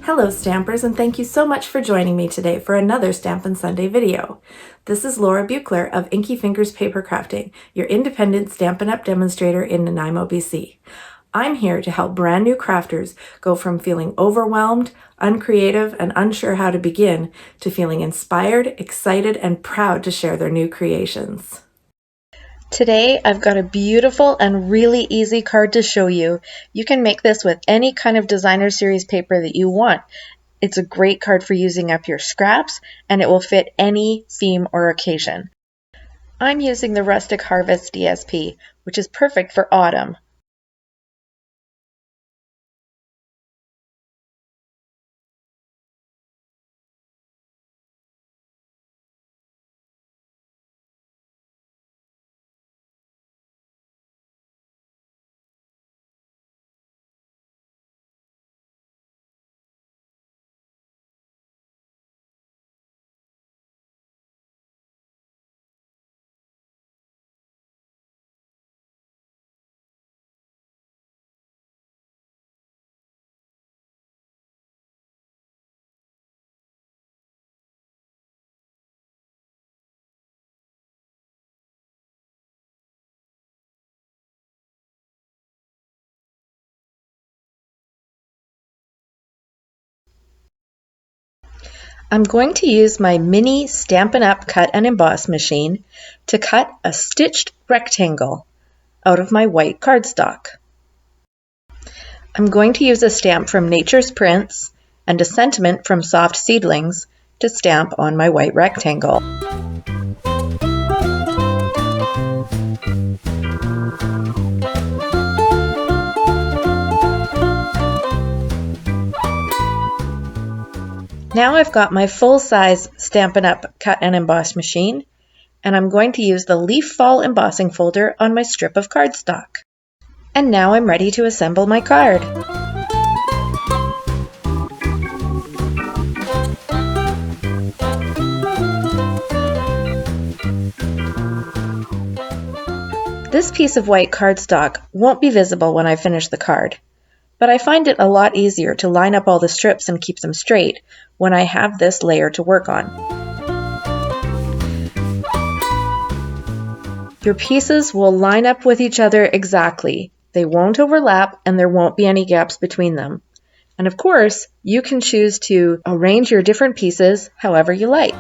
Hello Stampers, and thank you so much for joining me today for another Stampin' Sunday video. This is Laura Buechler of Inkyfingers Papercrafting, your independent Stampin' Up demonstrator in Nanaimo, BC. I'm here to help brand new crafters go from feeling overwhelmed, uncreative, and unsure how to begin to feeling inspired, excited, and proud to share their new creations. Today I've got a beautiful and really easy card to show you. You can make this with any kind of designer series paper that you want. It's a great card for using up your scraps, and it will fit any theme or occasion. I'm using the Rustic Harvest DSP, which is perfect for autumn. I'm going to use my mini Stampin' Up cut and emboss machine to cut a stitched rectangle out of my white cardstock. I'm going to use a stamp from Nature's Prints and a sentiment from Soft Seedlings to stamp on my white rectangle. Now I've got my full-size Stampin' Up cut and emboss machine, and I'm going to use the Leaf Fall embossing folder on my strip of cardstock. And now I'm ready to assemble my card. This piece of white cardstock won't be visible when I finish the card, but I find it a lot easier to line up all the strips and keep them straight when I have this layer to work on. Your pieces will line up with each other exactly. They won't overlap and there won't be any gaps between them. And of course, you can choose to arrange your different pieces however you like.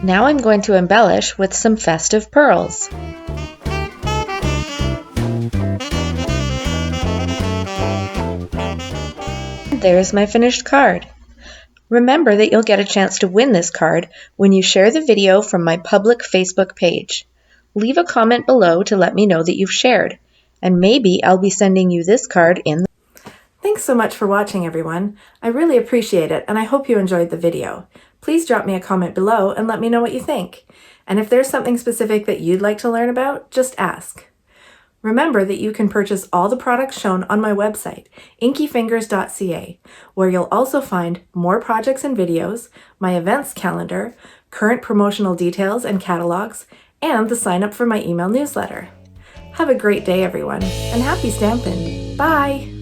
Now I'm going to embellish with some Festive Pearls. And there's my finished card. Remember that you'll get a chance to win this card when you share the video from my public Facebook page. Leave a comment below to let me know that you've shared, and maybe I'll be sending you this card in. Thanks so much for watching, everyone. I really appreciate it, and I hope you enjoyed the video. Please drop me a comment below and let me know what you think. And if there's something specific that you'd like to learn about, just ask. Remember that you can purchase all the products shown on my website, inkyfingers.ca, where you'll also find more projects and videos, my events calendar, current promotional details and catalogs, and the sign up for my email newsletter. Have a great day, everyone, and happy stampin'! Bye!